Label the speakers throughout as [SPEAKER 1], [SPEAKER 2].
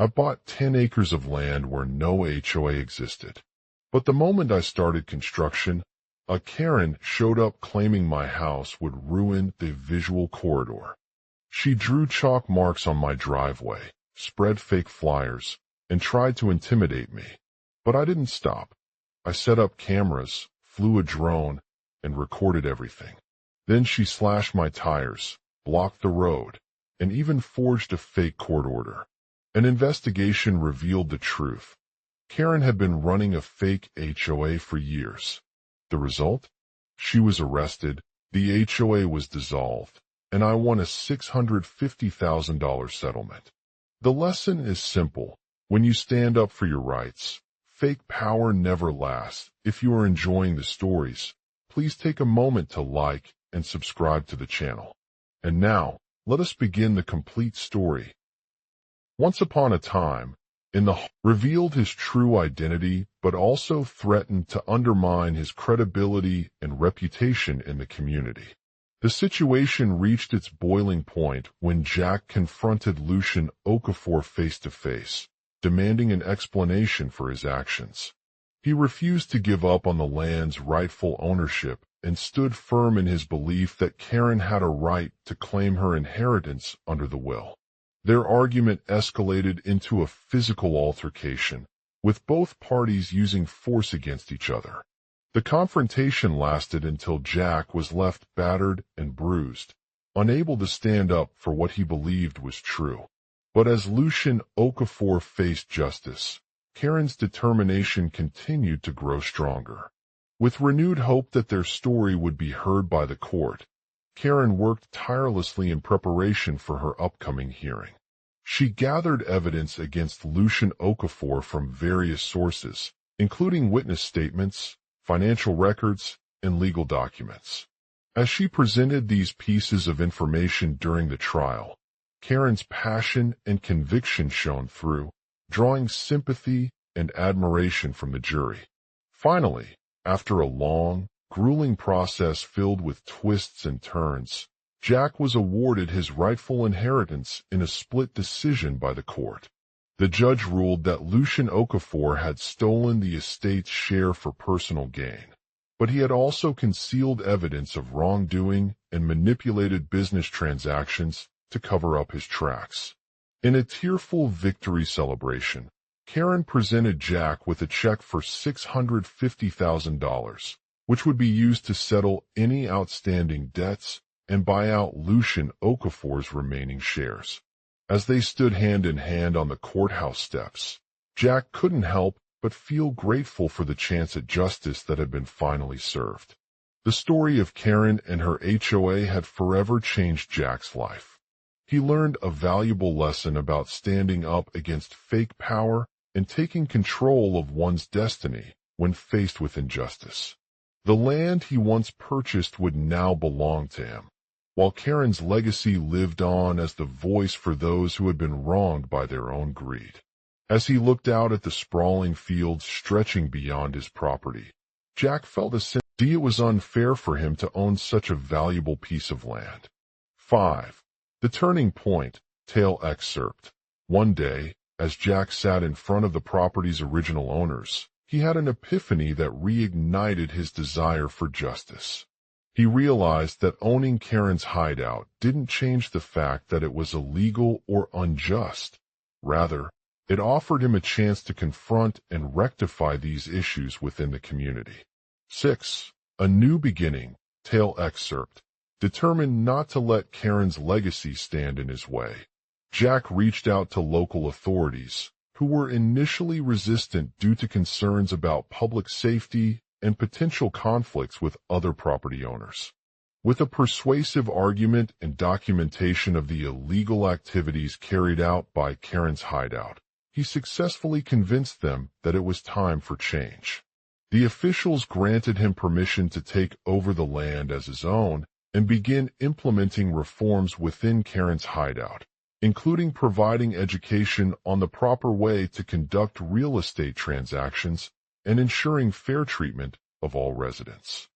[SPEAKER 1] I bought 10 acres of land where no HOA existed. But the moment I started construction, a Karen showed up claiming my house would ruin the visual corridor. She drew chalk marks on my driveway, spread fake flyers, and tried to intimidate me. But I didn't stop. I set up cameras, flew a drone, and recorded everything. Then she slashed my tires, blocked the road, and even forged a fake court order. An investigation revealed the truth. Karen had been running a fake HOA for years. The result? She was arrested, the HOA was dissolved, and I won a $650,000 settlement. The lesson is simple. When you stand up for your rights, fake power never lasts. If you are enjoying the stories, please take a moment to like and subscribe to the channel. And now, let us begin the complete story. Once upon a time, revealed his true identity, but also threatened to undermine his credibility and reputation in the community. The situation reached its boiling point when Jack confronted Lucian Okafor face-to-face, demanding an explanation for his actions. He refused to give up on the land's rightful ownership and stood firm in his belief that Karen had a right to claim her inheritance under the will. Their argument escalated into a physical altercation, with both parties using force against each other. The confrontation lasted until Jack was left battered and bruised, unable to stand up for what he believed was true. But as Lucian Okafor faced justice, Karen's determination continued to grow stronger. With renewed hope that their story would be heard by the court, Karen worked tirelessly in preparation for her upcoming hearing. She gathered evidence against Lucian Okafor from various sources, including witness statements, financial records, and legal documents. As she presented these pieces of information during the trial, Karen's passion and conviction shone through, drawing sympathy and admiration from the jury. Finally, after a long, grueling process filled with twists and turns, Jack was awarded his rightful inheritance in a split decision by the court. The judge ruled that Lucian Okafor had stolen the estate's share for personal gain, but he had also concealed evidence of wrongdoing and manipulated business transactions to cover up his tracks. In a tearful victory celebration, Karen presented Jack with a check for $650,000, which would be used to settle any outstanding debts and buy out Lucian Okafor's remaining shares. As they stood hand in hand on the courthouse steps, Jack couldn't help but feel grateful for the chance at justice that had been finally served. The story of Karen and her HOA had forever changed Jack's life. He learned a valuable lesson about standing up against fake power and taking control of one's destiny when faced with injustice. The land he once purchased would now belong to him, while Karen's legacy lived on as the voice for those who had been wronged by their own greed. As he looked out at the sprawling fields stretching beyond his property, Jack felt a sense that it was unfair for him to own such a valuable piece of land. 5. The Turning Point, Tale Excerpt. One day, as Jack sat in front of the property's original owners, he had an epiphany that reignited his desire for justice. He realized that owning Karen's hideout didn't change the fact that it was illegal or unjust. Rather, it offered him a chance to confront and rectify these issues within the community. 6. A New Beginning, Tale Excerpt. Determined not to let Karen's legacy stand in his way, Jack reached out to local authorities, who were initially resistant due to concerns about public safety and potential conflicts with other property owners. With a persuasive argument and documentation of the illegal activities carried out by Karen's hideout, he successfully convinced them that it was time for change. The officials granted him permission to take over the land as his own and begin implementing reforms within Karen's hideout, including providing education on the proper way to conduct real estate transactions and ensuring fair treatment of all residents.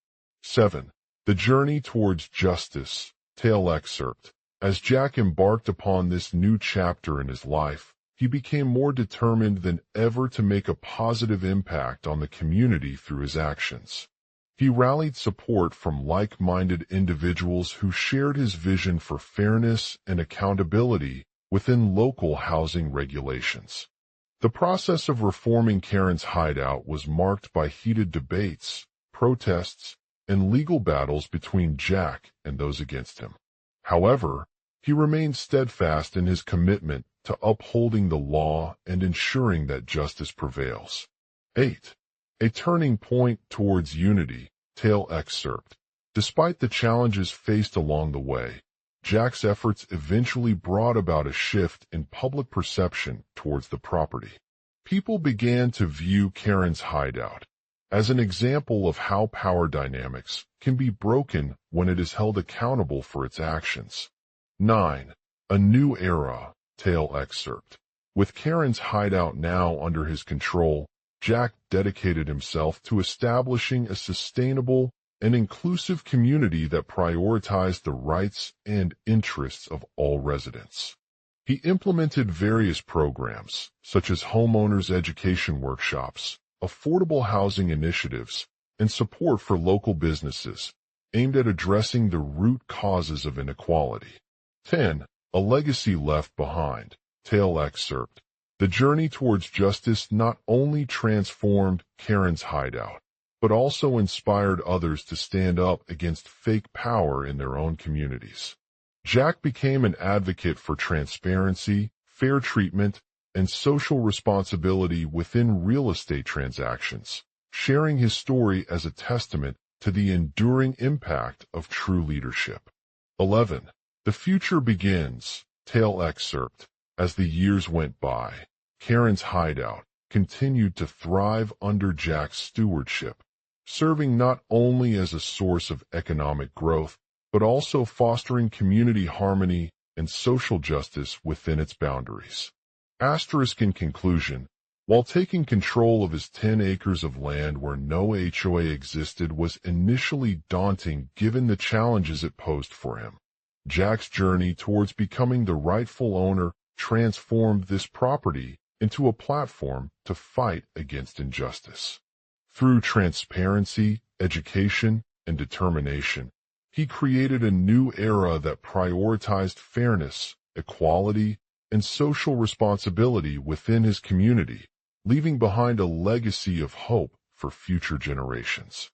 [SPEAKER 1] 7. The Journey Towards Justice, Tale Excerpt. As Jack embarked upon this new chapter in his life, he became more determined than ever to make a positive impact on the community through his actions. He rallied support from like-minded individuals who shared his vision for fairness and accountability within local housing regulations. The process of reforming Karen's hideout was marked by heated debates, protests, and legal battles between Jack and those against him. However, he remained steadfast in his commitment to upholding the law and ensuring that justice prevails. 8. A turning point towards unity. Tale excerpt. Despite the challenges faced along the way, Jack's efforts eventually brought about a shift in public perception towards the property. People began to view Karen's hideout as an example of how power dynamics can be broken when it is held accountable for its actions. 9. A new era. Tale excerpt. With Karen's hideout now under his control, Jack dedicated himself to establishing a sustainable and inclusive community that prioritized the rights and interests of all residents. He implemented various programs, such as homeowners' education workshops, affordable housing initiatives, and support for local businesses, aimed at addressing the root causes of inequality. 10. A legacy left behind. Tale excerpt. The journey towards justice not only transformed Karen's hideout, but also inspired others to stand up against fake power in their own communities. Jack became an advocate for transparency, fair treatment, and social responsibility within real estate transactions, sharing his story as a testament to the enduring impact of true leadership. 11. The future begins. Tale excerpt. As the years went by, Karen's hideout continued to thrive under Jack's stewardship, serving not only as a source of economic growth, but also fostering community harmony and social justice within its boundaries. Asterisk in conclusion, while taking control of his 10 acres of land where no HOA existed was initially daunting given the challenges it posed for him, Jack's journey towards becoming the rightful owner transformed this property into a platform to fight against injustice. Through transparency, education, and determination, he created a new era that prioritized fairness, equality, and social responsibility within his community, leaving behind a legacy of hope for future generations.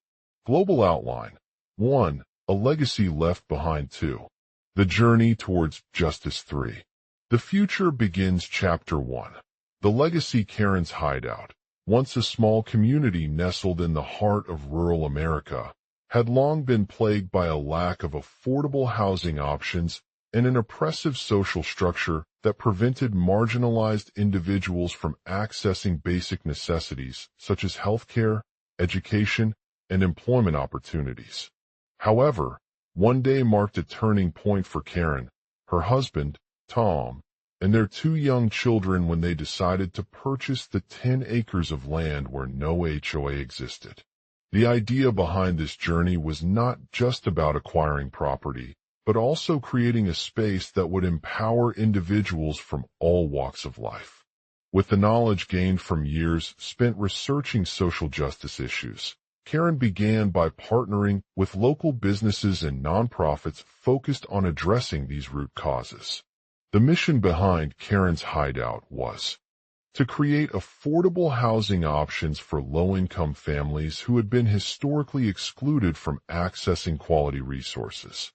[SPEAKER 1] Global outline. 1. A legacy left behind. 2. The journey towards justice. 3. The future begins. Chapter 1. The legacy. Karen's hideout, once a small community nestled in the heart of rural America, had long been plagued by a lack of affordable housing options and an oppressive social structure that prevented marginalized individuals from accessing basic necessities such as healthcare, education, and employment opportunities. However, one day marked a turning point for Karen, her husband, Tom, and their 2 young children when they decided to purchase the 10 acres of land where no HOA existed. The idea behind this journey was not just about acquiring property, but also creating a space that would empower individuals from all walks of life. With the knowledge gained from years spent researching social justice issues, Karen began by partnering with local businesses and nonprofits focused on addressing these root causes. The mission behind Karen's hideout was to create affordable housing options for low-income families who had been historically excluded from accessing quality resources.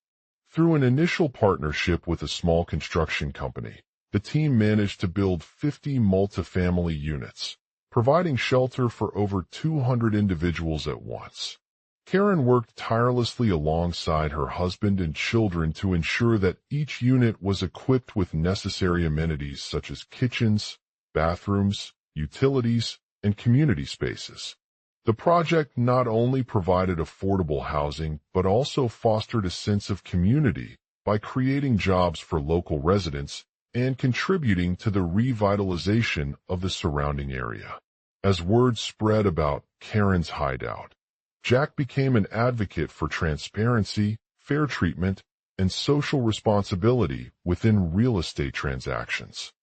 [SPEAKER 1] Through an initial partnership with a small construction company, the team managed to build 50 multifamily units, providing shelter for over 200 individuals at once. Karen worked tirelessly alongside her husband and children to ensure that each unit was equipped with necessary amenities such as kitchens, bathrooms, utilities, and community spaces. The project not only provided affordable housing but also fostered a sense of community by creating jobs for local residents and contributing to the revitalization of the surrounding area. As word spread about Karen's hideout, Jack became an advocate for transparency, fair treatment, and social responsibility within real estate transactions.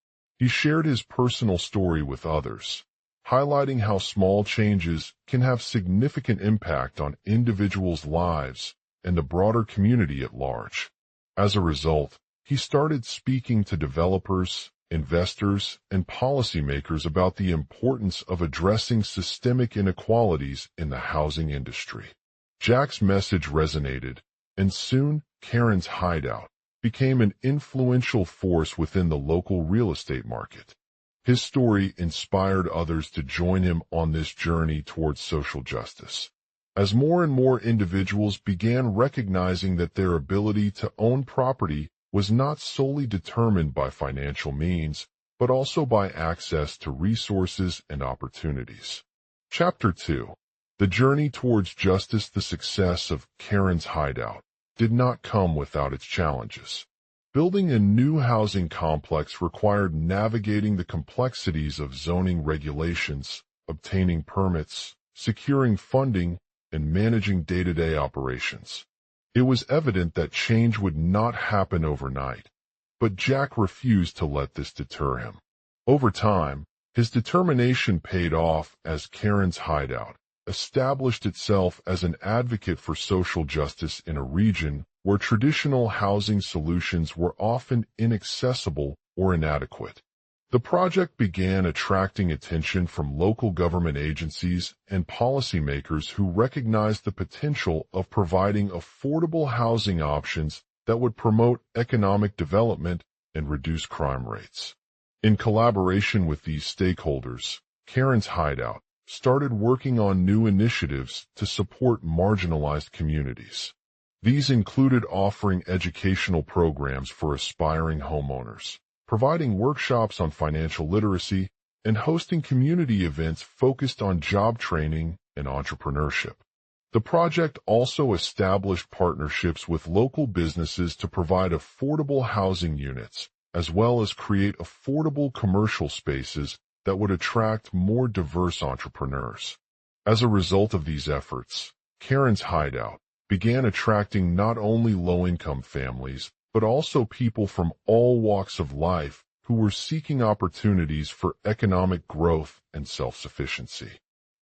[SPEAKER 1] He shared his personal story with others, highlighting how small changes can have significant impact on individuals' lives and the broader community at large. As a result, he started speaking to developers, investors, and policymakers about the importance of addressing systemic inequalities in the housing industry. Jack's message resonated, and soon Karen's Hideout became an influential force within the local real estate market. His story inspired others to join him on this journey towards social justice. As more and more individuals began recognizing that their ability to own property was not solely determined by financial means, but also by access to resources and opportunities. Chapter 2. The journey towards justice. The success of Karen's Hideout did not come without its challenges. Building a new housing complex required navigating the complexities of zoning regulations, obtaining permits, securing funding, and managing day-to-day operations. It was evident that change would not happen overnight, but Jack refused to let this deter him. Over time, his determination paid off as Karen's Hideout established itself as an advocate for social justice in a region where traditional housing solutions were often inaccessible or inadequate. The project began attracting attention from local government agencies and policymakers who recognized the potential of providing affordable housing options that would promote economic development and reduce crime rates. In collaboration with these stakeholders, Karen's Hideout started working on new initiatives to support marginalized communities. These included offering educational programs for aspiring homeowners, providing workshops on financial literacy, and hosting community events focused on job training and entrepreneurship. The project also established partnerships with local businesses to provide affordable housing units, as well as create affordable commercial spaces that would attract more diverse entrepreneurs. As a result of these efforts, Karen's Hideout began attracting not only low-income families, but also people from all walks of life who were seeking opportunities for economic growth and self-sufficiency.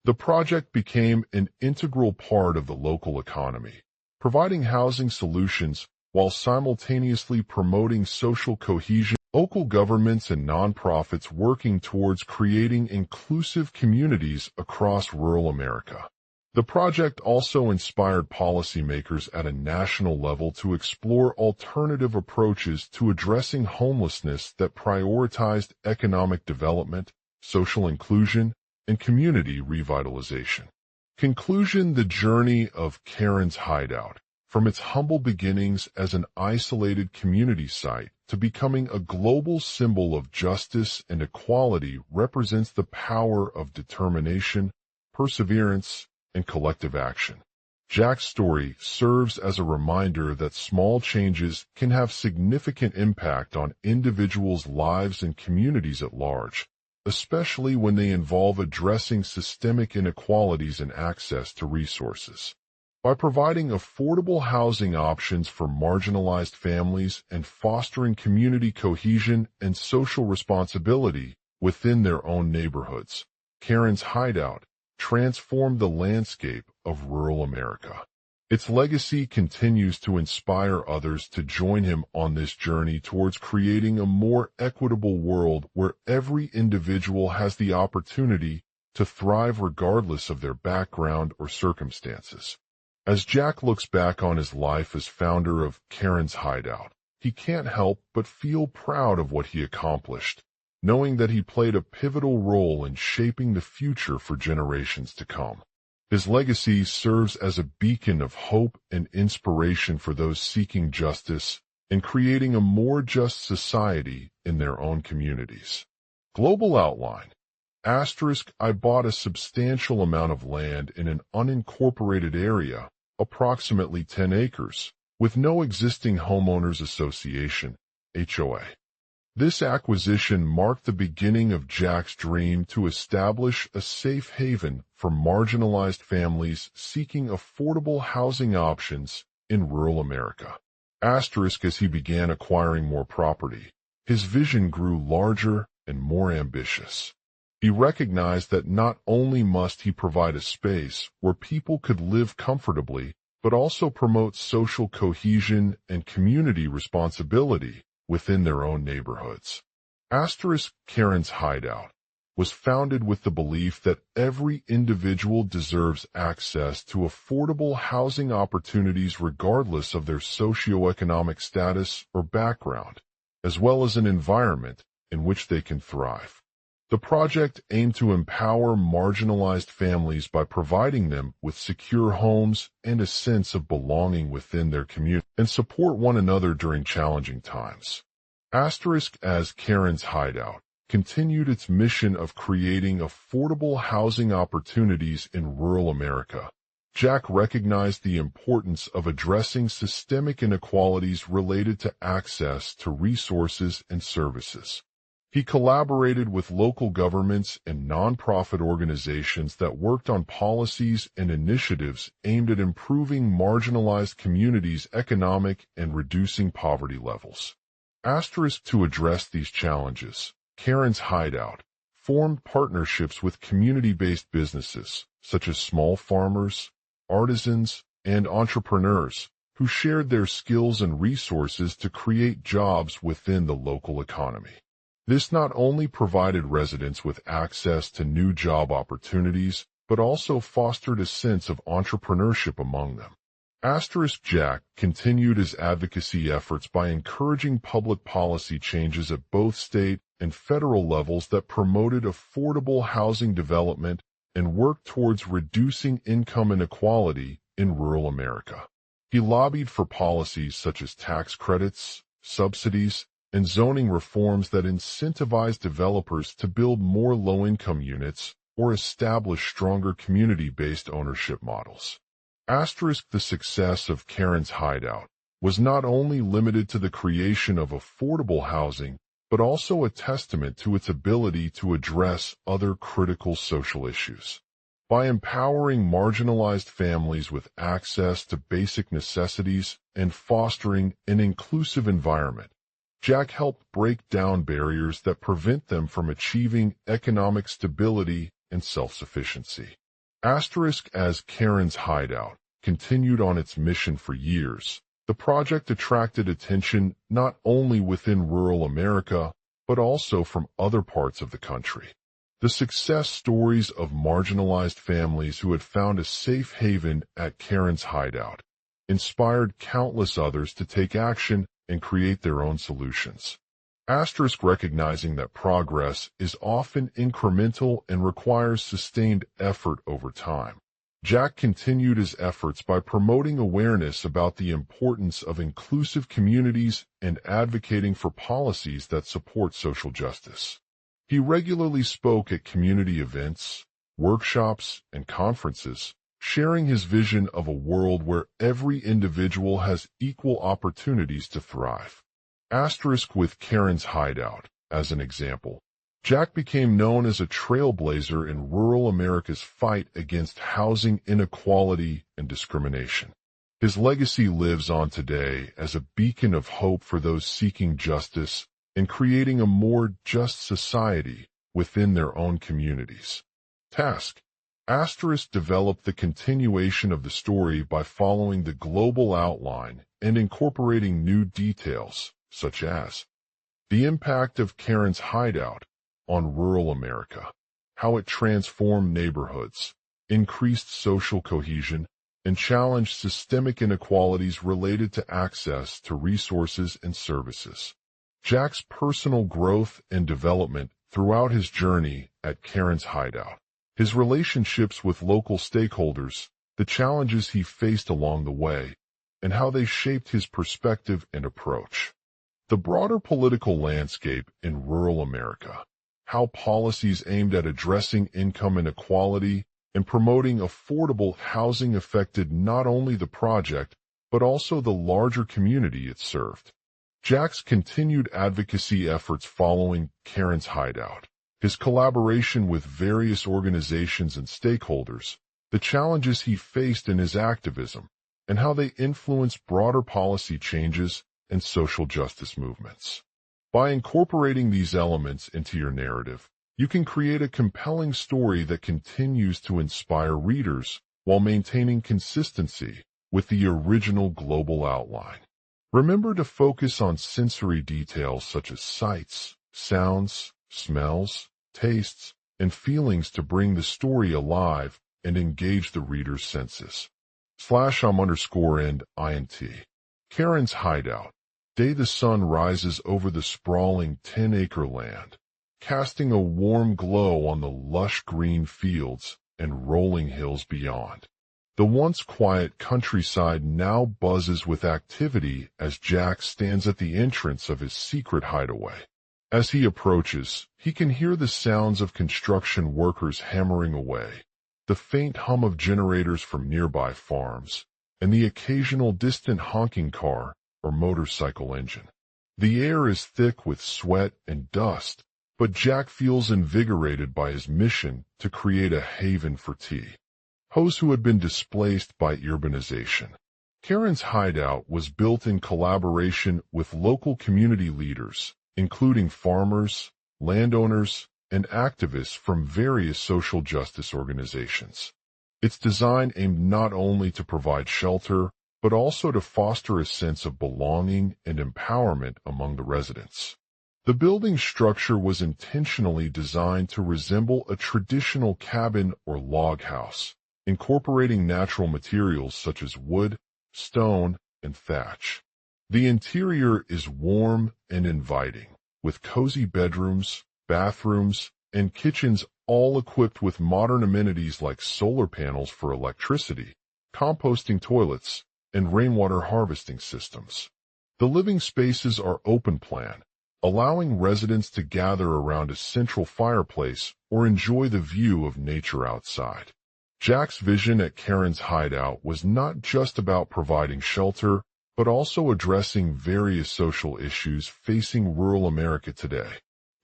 [SPEAKER 1] The project became an integral part of the local economy, providing housing solutions while simultaneously promoting social cohesion. Local governments and nonprofits working towards creating inclusive communities across rural America. The project also inspired policymakers at a national level to explore alternative approaches to addressing homelessness that prioritized economic development, social inclusion, and community revitalization. Conclusion. The journey of Karen's Hideout, from its humble beginnings as an isolated community site to becoming a global symbol of justice and equality, represents the power of determination, perseverance, and collective action. Jack's story serves as a reminder that small changes can have significant impact on individuals' lives and communities at large, especially when they involve addressing systemic inequalities in access to resources. By providing affordable housing options for marginalized families and fostering community cohesion and social responsibility within their own neighborhoods, Karen's Hideout transformed the landscape of rural America. Its legacy continues to inspire others to join him on this journey towards creating a more equitable world where every individual has the opportunity to thrive regardless of their background or circumstances. As Jack looks back on his life as founder of Karen's Hideout, he can't help but feel proud of what he accomplished, knowing that he played a pivotal role in shaping the future for generations to come. His legacy serves as a beacon of hope and inspiration for those seeking justice and creating a more just society in their own communities. Global outline. I bought a substantial amount of land in an unincorporated area, approximately 10 acres, with no existing homeowners association, HOA. This acquisition marked the beginning of Jack's dream to establish a safe haven for marginalized families seeking affordable housing options in rural America. As he began acquiring more property, his vision grew larger and more ambitious. He recognized that not only must he provide a space where people could live comfortably, but also promote social cohesion and community responsibility within their own neighborhoods. Karen's Hideout was founded with the belief that every individual deserves access to affordable housing opportunities regardless of their socioeconomic status or background, as well as an environment in which they can thrive. The project aimed to empower marginalized families by providing them with secure homes and a sense of belonging within their community and support one another during challenging times. As Karen's Hideout continued its mission of creating affordable housing opportunities in rural America. Jack recognized the importance of addressing systemic inequalities related to access to resources and services. He collaborated with local governments and nonprofit organizations that worked on policies and initiatives aimed at improving marginalized communities' economic and reducing poverty levels. To address these challenges, Karen's Hideout formed partnerships with community-based businesses, such as small farmers, artisans, and entrepreneurs, who shared their skills and resources to create jobs within the local economy. This not only provided residents with access to new job opportunities, but also fostered a sense of entrepreneurship among them. Jack continued his advocacy efforts by encouraging public policy changes at both state and federal levels that promoted affordable housing development and worked towards reducing income inequality in rural America. He lobbied for policies such as tax credits, subsidies, and zoning reforms that incentivize developers to build more low-income units or establish stronger community-based ownership models. The success of Karen's Hideout was not only limited to the creation of affordable housing, but also a testament to its ability to address other critical social issues. By empowering marginalized families with access to basic necessities and fostering an inclusive environment, Jack helped break down barriers that prevent them from achieving economic stability and self-sufficiency. As Karen's Hideout continued on its mission for years, the project attracted attention not only within rural America, but also from other parts of the country. The success stories of marginalized families who had found a safe haven at Karen's Hideout inspired countless others to take action and create their own solutions. Recognizing that progress is often incremental and requires sustained effort over time, Jack continued his efforts by promoting awareness about the importance of inclusive communities and advocating for policies that support social justice. He regularly spoke at community events, workshops, and conferences, sharing his vision of a world where every individual has equal opportunities to thrive. With Karen's Hideout, as an example, Jack became known as a trailblazer in rural America's fight against housing inequality and discrimination. His legacy lives on today as a beacon of hope for those seeking justice and creating a more just society within their own communities. Developed the continuation of the story by following the global outline and incorporating new details, such as the impact of Karen's Hideout on rural America, how it transformed neighborhoods, increased social cohesion, and challenged systemic inequalities related to access to resources and services. Jack's personal growth and development throughout his journey at Karen's Hideout, his relationships with local stakeholders, the challenges he faced along the way, and how they shaped his perspective and approach. The broader political landscape in rural America, how policies aimed at addressing income inequality and promoting affordable housing affected not only the project, but also the larger community it served. Jack's continued advocacy efforts following Karen's Hideout, his collaboration with various organizations and stakeholders, the challenges he faced in his activism, and how they influenced broader policy changes and social justice movements. By incorporating these elements into your narrative, you can create a compelling story that continues to inspire readers while maintaining consistency with the original global outline. Remember to focus on sensory details such as sights, sounds, smells, tastes, and feelings to bring the story alive and engage the reader's senses. /m_int. Karen's Hideout. Day the sun rises over the sprawling 10-acre land, casting a warm glow on the lush green fields and rolling hills beyond. The once quiet countryside now buzzes with activity as Jack stands at the entrance of his secret hideaway. As he approaches, he can hear the sounds of construction workers hammering away, the faint hum of generators from nearby farms, and the occasional distant honking car or motorcycle engine. The air is thick with sweat and dust, but Jack feels invigorated by his mission to create a haven for tea. HOAs who had been displaced by urbanization. Karen's Hideout was built in collaboration with local community leaders, including farmers, landowners, and activists from various social justice organizations. Its design aimed not only to provide shelter, but also to foster a sense of belonging and empowerment among the residents. The building structure was intentionally designed to resemble a traditional cabin or log house, incorporating natural materials such as wood, stone, and thatch. The interior is warm and inviting, with cozy bedrooms, bathrooms, and kitchens all equipped with modern amenities like solar panels for electricity, composting toilets, and rainwater harvesting systems. The living spaces are open plan, allowing residents to gather around a central fireplace or enjoy the view of nature outside. Jack's vision at Karen's Hideout was not just about providing shelter, but also addressing various social issues facing rural America today.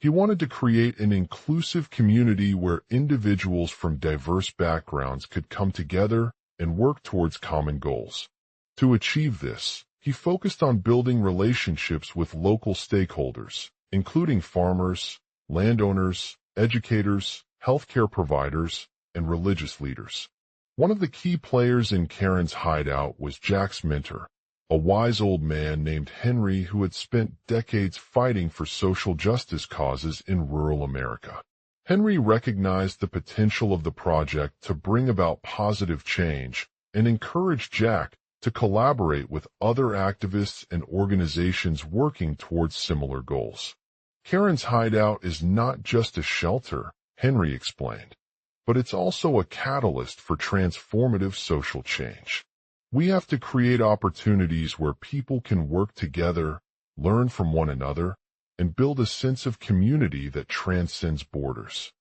[SPEAKER 1] He wanted to create an inclusive community where individuals from diverse backgrounds could come together and work towards common goals. To achieve this, he focused on building relationships with local stakeholders, including farmers, landowners, educators, healthcare providers, and religious leaders. One of the key players in Karen's Hideout was Jack's mentor, a wise old man named Henry who had spent decades fighting for social justice causes in rural America. Henry recognized the potential of the project to bring about positive change and encouraged Jack to collaborate with other activists and organizations working towards similar goals. Karen's Hideout is not just a shelter, Henry explained, but it's also a catalyst for transformative social change. We have to create opportunities where people can work together, learn from one another, and build a sense of community that transcends borders.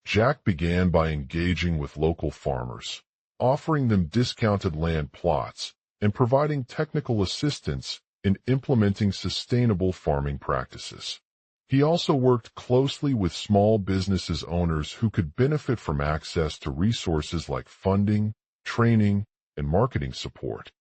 [SPEAKER 1] Jack began by engaging with local farmers, offering them discounted land plots, and providing technical assistance in implementing sustainable farming practices. He also worked closely with small businesses owners who could benefit from access to resources like funding, training, and marketing support.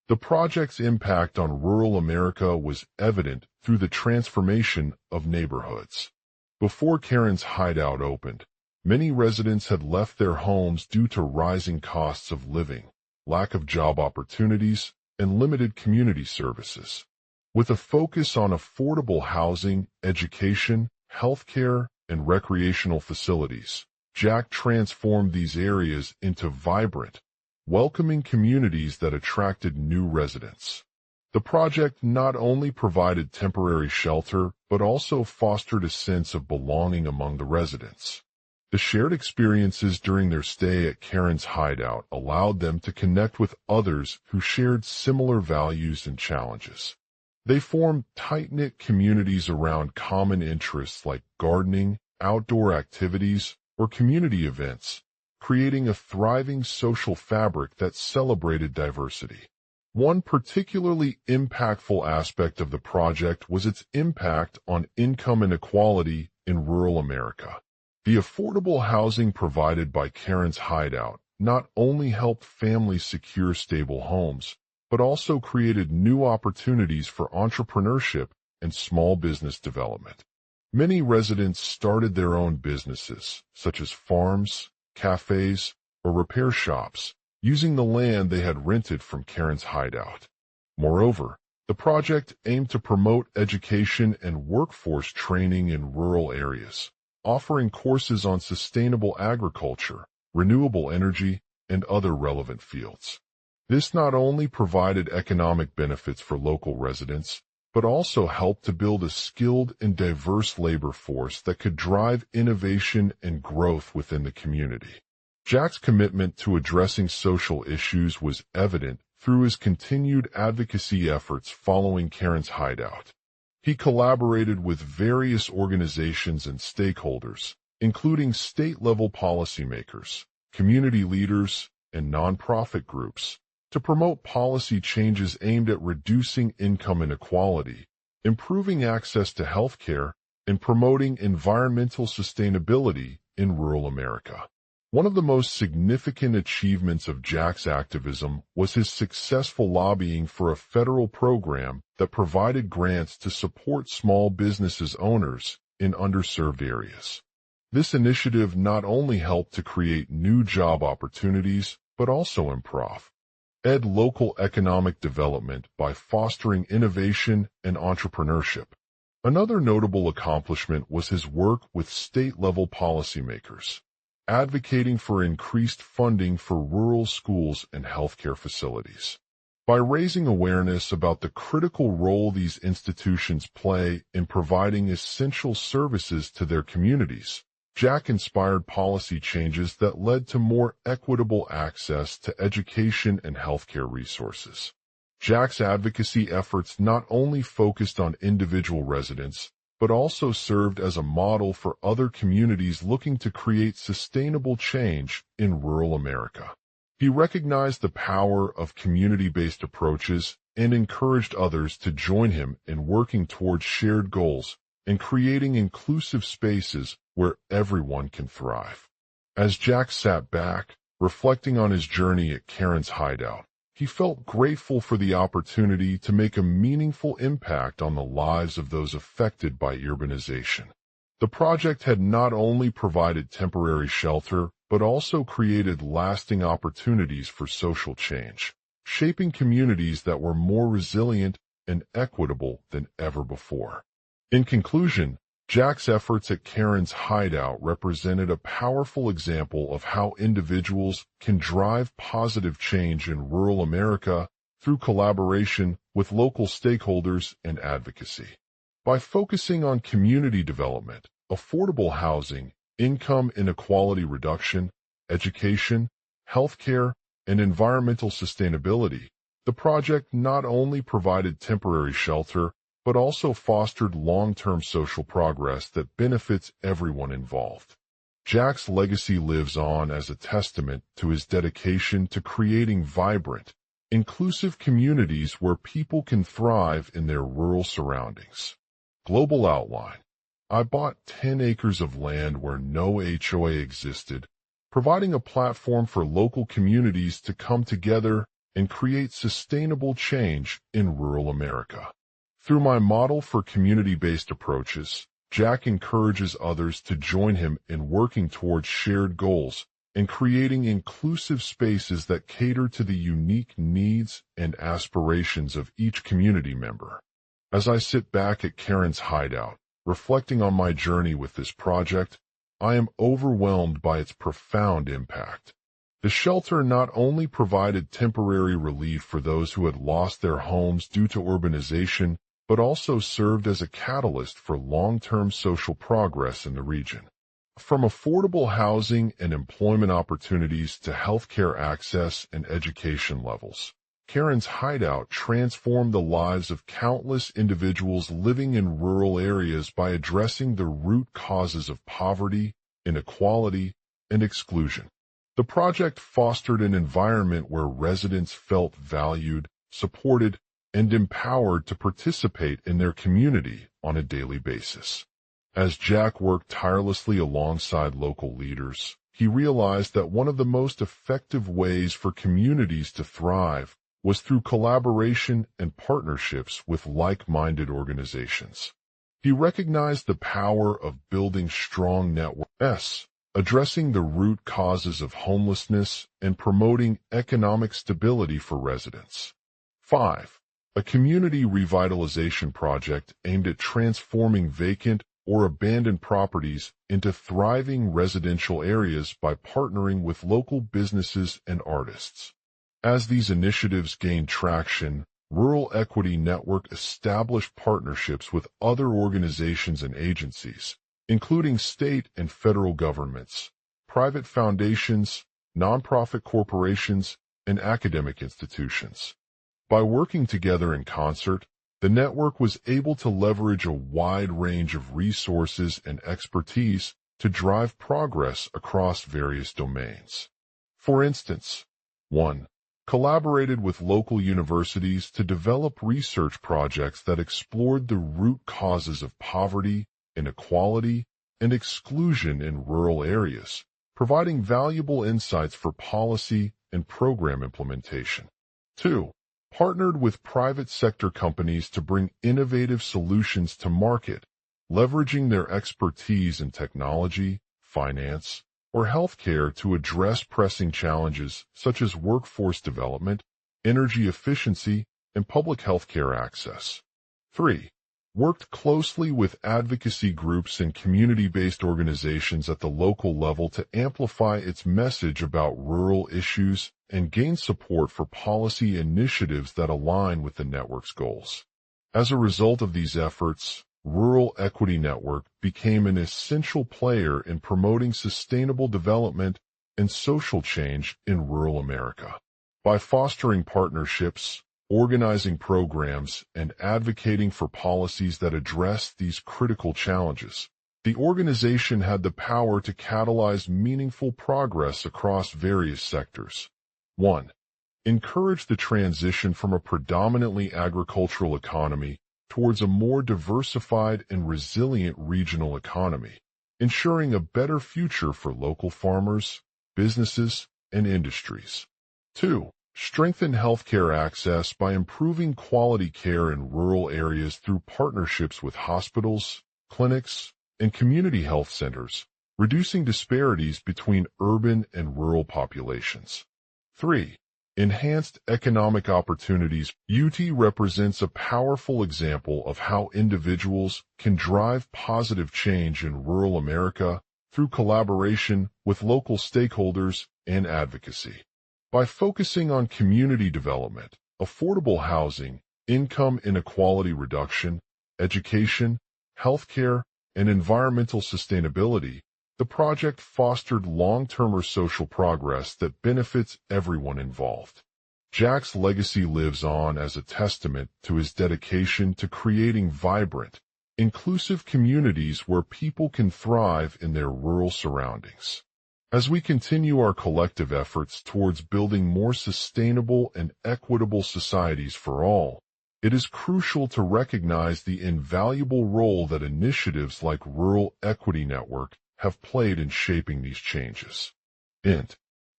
[SPEAKER 1] The project's impact on rural America was evident through the transformation of neighborhoods. Before Karen's Hideout opened, many residents had left their homes due to rising costs of living, lack of job opportunities, and limited community services. With a focus on affordable housing, education, healthcare, and recreational facilities, Jack transformed these areas into vibrant, welcoming communities that attracted new residents. The project not only provided temporary shelter, but also fostered a sense of belonging among the residents. The shared experiences during their stay at Karen's Hideout allowed them to connect with others who shared similar values and challenges. They formed tight-knit communities around common interests like gardening, outdoor activities, or community events, creating a thriving social fabric that celebrated diversity. One particularly impactful aspect of the project was its impact on income inequality in rural America. The affordable housing provided by Karen's Hideout not only helped families secure stable homes, but also created new opportunities for entrepreneurship and small business development. Many residents started their own businesses, such as farms, cafes, or repair shops, using the land they had rented from Karen's hideout. Moreover, the project aimed to promote education and workforce training in rural areas, offering courses on sustainable agriculture, renewable energy, and other relevant fields. This not only provided economic benefits for local residents, but also helped to build a skilled and diverse labor force that could drive innovation and growth within the community. Jack's commitment to addressing social issues was evident through his continued advocacy efforts following Karen's hideout. He collaborated with various organizations and stakeholders, including state-level policymakers, community leaders, and nonprofit groups, to promote policy changes aimed at reducing income inequality, improving access to health care, and promoting environmental sustainability in rural America. One of the most significant achievements of Jack's activism was his successful lobbying for a federal program that provided grants to support small businesses owners in underserved areas. This initiative not only helped to create new job opportunities, but also improve local economic development by fostering innovation and entrepreneurship. Another notable accomplishment was his work with state-level policymakers, advocating for increased funding for rural schools and healthcare facilities. By raising awareness about the critical role these institutions play in providing essential services to their communities, Jack inspired policy changes that led to more equitable access to education and healthcare resources. Jack's advocacy efforts not only focused on individual residents, but also served as a model for other communities looking to create sustainable change in rural America. He recognized the power of community-based approaches and encouraged others to join him in working towards shared goals and creating inclusive spaces where everyone can thrive. As Jack sat back, reflecting on his journey at Karen's hideout, he felt grateful for the opportunity to make a meaningful impact on the lives of those affected by urbanization. The project had not only provided temporary shelter, but also created lasting opportunities for social change, shaping communities that were more resilient and equitable than ever before. In conclusion, Jack's efforts at Karen's hideout represented a powerful example of how individuals can drive positive change in rural America through collaboration with local stakeholders and advocacy. By focusing on community development, affordable housing, income inequality reduction, education, healthcare, and environmental sustainability, the project not only provided temporary shelter, but also fostered long-term social progress that benefits everyone involved. Jack's legacy lives on as a testament to his dedication to creating vibrant, inclusive communities where people can thrive in their rural surroundings. Global outline. I bought 10 acres of land where no HOA existed, providing a platform for local communities to come together and create sustainable change in rural America. Through my model for community-based approaches, Jack encourages others to join him in working towards shared goals and creating inclusive spaces that cater to the unique needs and aspirations of each community member. As I sit back at Karen's hideout, reflecting on my journey with this project, I am overwhelmed by its profound impact. The shelter not only provided temporary relief for those who had lost their homes due to urbanization, but also served as a catalyst for long-term social progress in the region. From affordable housing and employment opportunities to healthcare access and education levels, Karen's hideout transformed the lives of countless individuals living in rural areas by addressing the root causes of poverty, inequality, and exclusion. The project fostered an environment where residents felt valued, supported, and empowered to participate in their community on a daily basis. As Jack worked tirelessly alongside local leaders, he realized that one of the most effective ways for communities to thrive was through collaboration and partnerships with like-minded organizations. He recognized the power of building strong networks, addressing the root causes of homelessness and promoting economic stability for residents. 5. A community revitalization project aimed at transforming vacant or abandoned properties into thriving residential areas by partnering with local businesses and artists. As these initiatives gained traction, Rural Equity Network established partnerships with other organizations and agencies, including state and federal governments, private foundations, nonprofit corporations, and academic institutions. By working together in concert, the network was able to leverage a wide range of resources and expertise to drive progress across various domains. For instance, 1. Collaborated with local universities to develop research projects that explored the root causes of poverty, inequality, and exclusion in rural areas, providing valuable insights for policy and program implementation. 2. Partnered with private sector companies to bring innovative solutions to market, leveraging their expertise in technology, finance, or healthcare to address pressing challenges such as workforce development, energy efficiency, and public healthcare access. 3. Worked closely with advocacy groups and community-based organizations at the local level to amplify its message about rural issues and gain support for policy initiatives that align with the network's goals. As a result of these efforts, Rural Equity Network became an essential player in promoting sustainable development and social change in rural America. By fostering partnerships, organizing programs, and advocating for policies that address these critical challenges, the organization had the power to catalyze meaningful progress across various sectors. 1. Encourage the transition from a predominantly agricultural economy towards a more diversified and resilient regional economy, ensuring a better future for local farmers, businesses, and industries. 2. Strengthen healthcare access by improving quality care in rural areas through partnerships with hospitals, clinics, and community health centers, reducing disparities between urban and rural populations. 3. Enhanced economic opportunities. UT represents a powerful example of how individuals can drive positive change in rural America through collaboration with local stakeholders and advocacy. By focusing on community development, affordable housing, income inequality reduction, education, healthcare, and environmental sustainability, the project fostered long-term social progress that benefits everyone involved. Jack's legacy lives on as a testament to his dedication to creating vibrant, inclusive communities where people can thrive in their rural surroundings. As we continue our collective efforts towards building more sustainable and equitable societies for all, it is crucial to recognize the invaluable role that initiatives like Rural Equity Network have played in shaping these changes.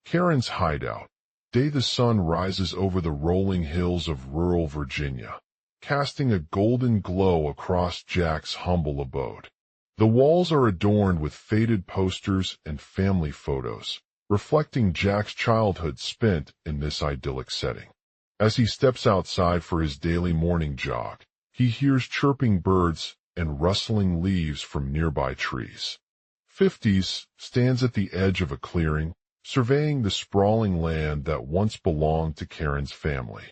[SPEAKER 1] Karen's Hideout. Day the sun rises over the rolling hills of rural Virginia, casting a golden glow across Jack's humble abode. The walls are adorned with faded posters and family photos, reflecting Jack's childhood spent in this idyllic setting. As he steps outside for his daily morning jog, he hears chirping birds and rustling leaves from nearby trees. 50s stands at the edge of a clearing, surveying the sprawling land that once belonged to Karen's family.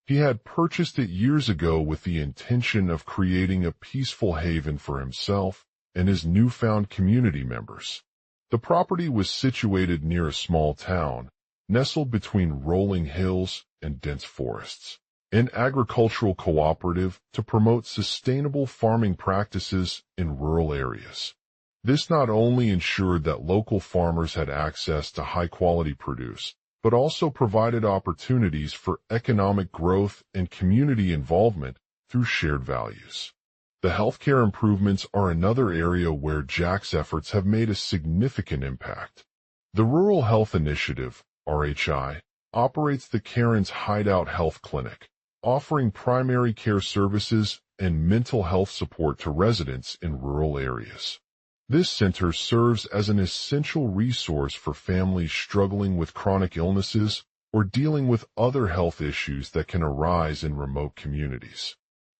[SPEAKER 1] He had purchased it years ago with the intention of creating a peaceful haven for himself and his newfound community members. The property was situated near a small town, nestled between rolling hills and dense forests. An agricultural cooperative to promote sustainable farming practices in rural areas. This not only ensured that local farmers had access to high-quality produce, but also provided opportunities for economic growth and community involvement through shared values. The healthcare improvements are another area where Jack's efforts have made a significant impact. The Rural Health Initiative, RHI, operates the Karen's Hideout Health Clinic, offering primary care services and mental health support to residents in rural areas. This center serves as an essential resource for families struggling with chronic illnesses or dealing with other health issues that can arise in remote communities.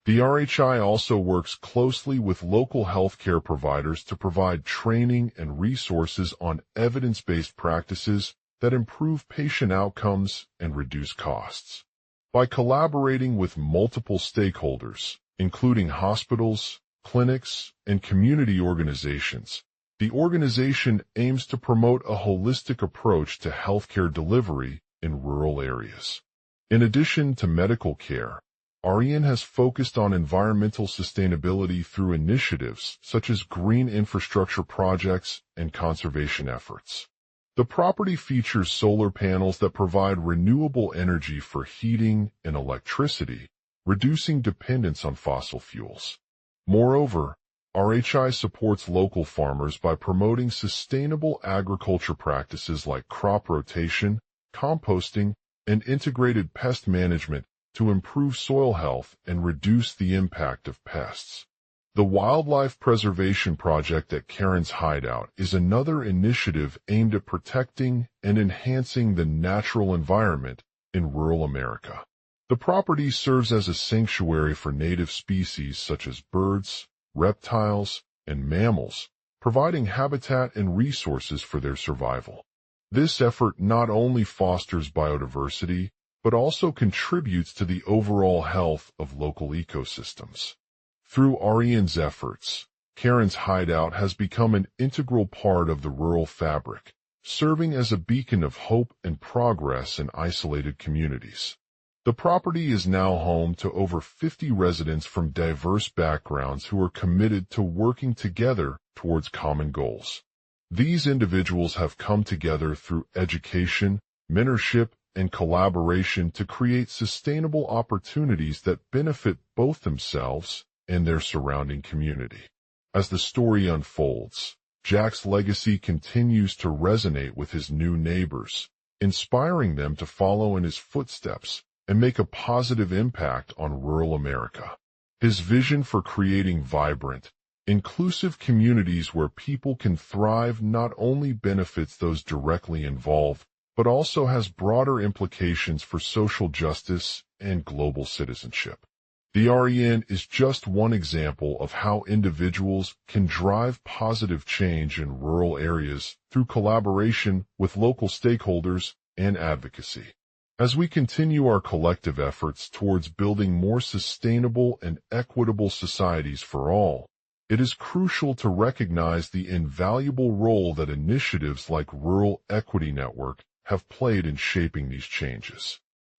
[SPEAKER 1] The RHI also works closely with local healthcare providers to provide training and resources on evidence-based practices that improve patient outcomes and reduce costs. By collaborating with multiple stakeholders, including hospitals, clinics, and community organizations, the organization aims to promote a holistic approach to healthcare delivery in rural areas. In addition to medical care, REN has focused on environmental sustainability through initiatives such as green infrastructure projects and conservation efforts. The property features solar panels that provide renewable energy for heating and electricity, reducing dependence on fossil fuels. Moreover, RHI supports local farmers by promoting sustainable agriculture practices like crop rotation, composting, and integrated pest management to improve soil health and reduce the impact of pests. The Wildlife Preservation Project at Karen's Hideout is another initiative aimed at protecting and enhancing the natural environment in rural America. The property serves as a sanctuary for native species such as birds, reptiles, and mammals, providing habitat and resources for their survival. This effort not only fosters biodiversity, but also contributes to the overall health of local ecosystems. Through REN's efforts, Karen's Hideout has become an integral part of the rural fabric, serving as a beacon of hope and progress in isolated communities. The property is now home to over 50 residents from diverse backgrounds who are committed to working together towards common goals. These individuals have come together through education, mentorship, and collaboration to create sustainable opportunities that benefit both themselves and their surrounding community. As the story unfolds, Jack's legacy continues to resonate with his new neighbors, inspiring them to follow in his footsteps and make a positive impact on rural America. His vision for creating vibrant, inclusive communities where people can thrive not only benefits those directly involved, but also has broader implications for social justice and global citizenship. The REN is just one example of how individuals can drive positive change in rural areas through collaboration with local stakeholders and advocacy. As we continue our collective efforts towards building more sustainable and equitable societies for all, it is crucial to recognize the invaluable role that initiatives like Rural Equity Network have played in shaping these changes.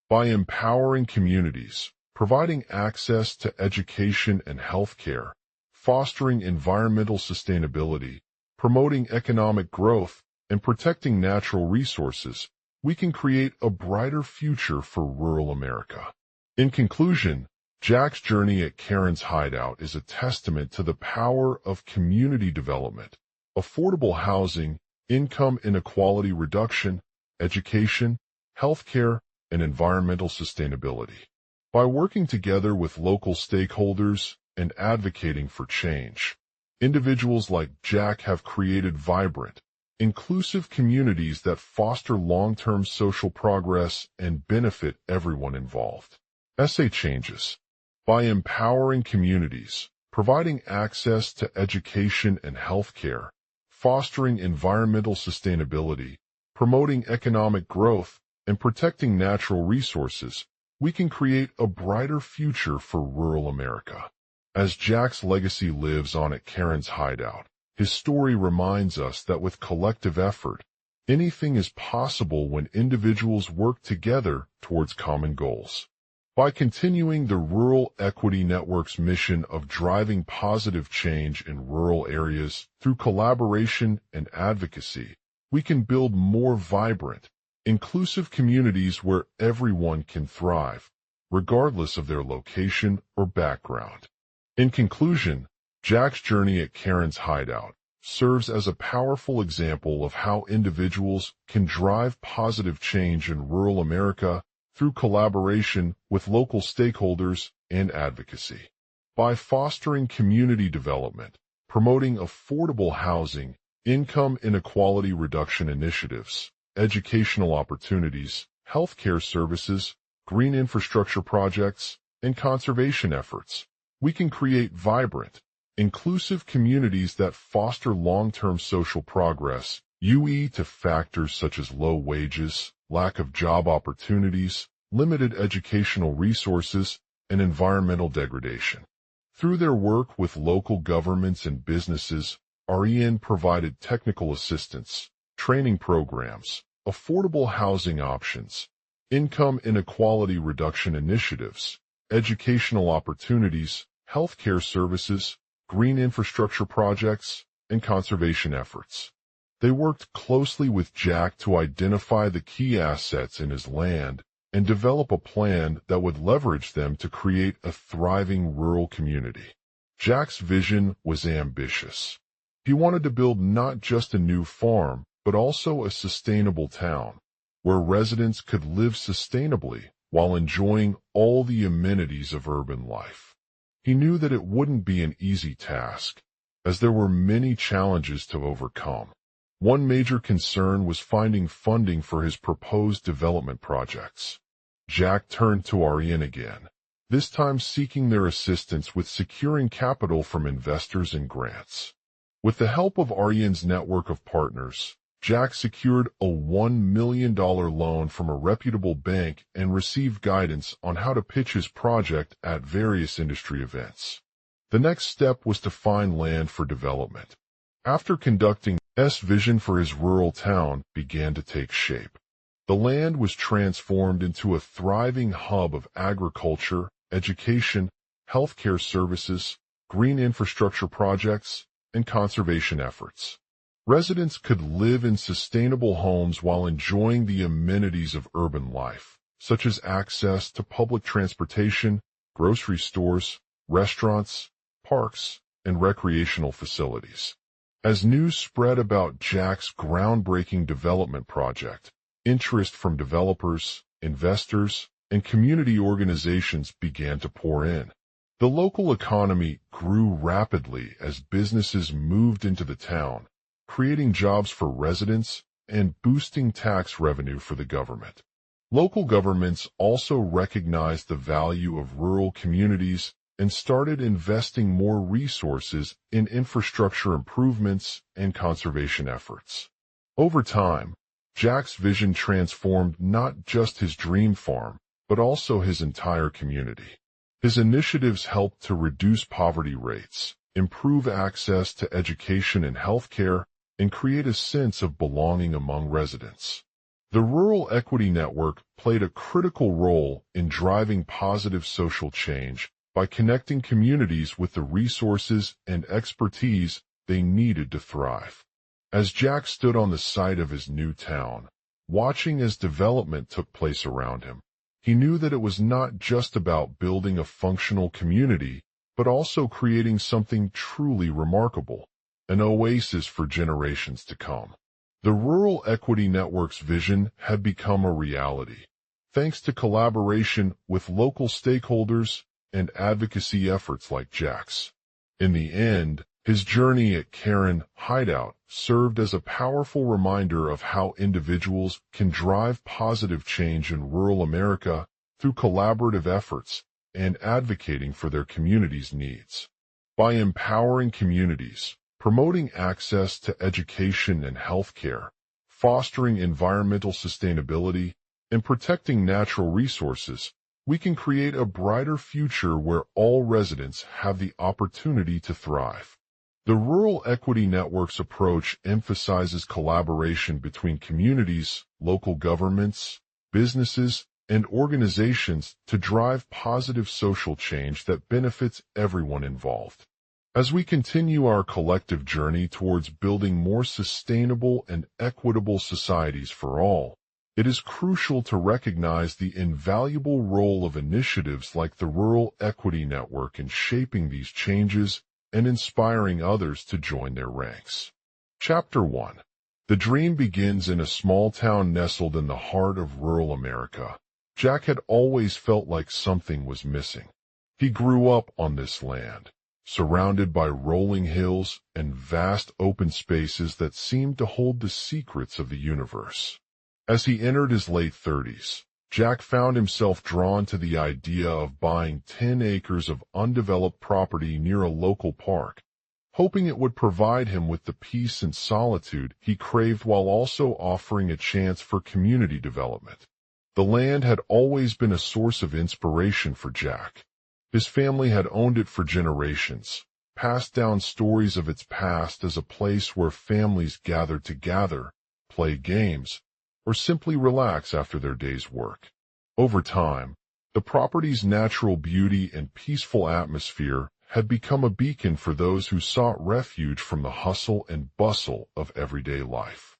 [SPEAKER 1] By empowering communities, providing access to education and health care, fostering environmental sustainability, promoting economic growth, and protecting natural resources, we can create a brighter future for rural America. In conclusion, Jack's journey at Karen's Hideout is a testament to the power of community development, affordable housing, income inequality reduction, education, healthcare, and environmental sustainability. By working together with local stakeholders and advocating for change, individuals like Jack have created vibrant, inclusive communities that foster long-term social progress and benefit everyone involved. Essay changes. By empowering communities, providing access to education and healthcare, fostering environmental sustainability, promoting economic growth, and protecting natural resources, we can create a brighter future for rural America. As Jack's legacy lives on at Karen's Hideout, his story reminds us that with collective effort, anything is possible when individuals work together towards common goals. By continuing the Rural Equity Network's mission of driving positive change in rural areas through collaboration and advocacy, we can build more vibrant, inclusive communities where everyone can thrive, regardless of their location or background. In conclusion, Jack's journey at Karen's Hideout serves as a powerful example of how individuals can drive positive change in rural America through collaboration with local stakeholders and advocacy. By fostering community development, promoting affordable housing, income inequality reduction initiatives, educational opportunities, healthcare services, green infrastructure projects, and conservation efforts, we can create vibrant, inclusive communities that foster long-term social progress, due to factors such as low wages, lack of job opportunities, limited educational resources, and environmental degradation. Through their work with local governments and businesses, REN provided technical assistance, training programs, affordable housing options, income inequality reduction initiatives, educational opportunities, healthcare services, green infrastructure projects, and conservation efforts. They worked closely with Jack to identify the key assets in his land and develop a plan that would leverage them to create a thriving rural community. Jack's vision was ambitious. He wanted to build not just a new farm, but also a sustainable town, where residents could live sustainably while enjoying all the amenities of urban life. He knew that it wouldn't be an easy task, as there were many challenges to overcome. One major concern was finding funding for his proposed development projects. Jack turned to REN again, this time seeking their assistance with securing capital from investors and grants. With the help of REN's network of partners, Jack secured a $1 million loan from a reputable bank and received guidance on how to pitch his project at various industry events. The next step was to find land for development. After conducting vision for his rural town began to take shape. The land was transformed into a thriving hub of agriculture, education, healthcare services, green infrastructure projects, and conservation efforts. Residents could live in sustainable homes while enjoying the amenities of urban life, such as access to public transportation, grocery stores, restaurants, parks, and recreational facilities. As news spread about Jack's groundbreaking development project, interest from developers, investors, and community organizations began to pour in. The local economy grew rapidly as businesses moved into the town, creating jobs for residents and boosting tax revenue for the government. Local governments also recognized the value of rural communities and started investing more resources in infrastructure improvements and conservation efforts. Over time, Jack's vision transformed not just his dream farm, but also his entire community. His initiatives helped to reduce poverty rates, improve access to education and healthcare, and create a sense of belonging among residents. The Rural Equity Network played a critical role in driving positive social change by connecting communities with the resources and expertise they needed to thrive. As Jack stood on the site of his new town, watching as development took place around him, he knew that it was not just about building a functional community, but also creating something truly remarkable, an oasis for generations to come. The Rural Equity Network's vision had become a reality, thanks to collaboration with local stakeholders and advocacy efforts like Jack's. In the end, his journey at Karen Hideout served as a powerful reminder of how individuals can drive positive change in rural America through collaborative efforts and advocating for their community's needs. By empowering communities, promoting access to education and healthcare, fostering environmental sustainability, and protecting natural resources, we can create a brighter future where all residents have the opportunity to thrive. The Rural Equity Network's approach emphasizes collaboration between communities, local governments, businesses, and organizations to drive positive social change that benefits everyone involved. As we continue our collective journey towards building more sustainable and equitable societies for all, it is crucial to recognize the invaluable role of initiatives like the Rural Equity Network in shaping these changes and inspiring others to join their ranks. Chapter 1. The dream begins in a small town nestled in the heart of rural America. Jack had always felt like something was missing. He grew up on this land, surrounded by rolling hills and vast open spaces that seemed to hold the secrets of the universe. As he entered his late 30s, Jack found himself drawn to the idea of buying 10 acres of undeveloped property near a local park, hoping it would provide him with the peace and solitude he craved while also offering a chance for community development. The land had always been a source of inspiration for Jack. His family had owned it for generations, passed down stories of its past as a place where families gathered to gather, play games, or simply relax after their day's work. Over time, the property's natural beauty and peaceful atmosphere had become a beacon for those who sought refuge from the hustle and bustle of everyday life.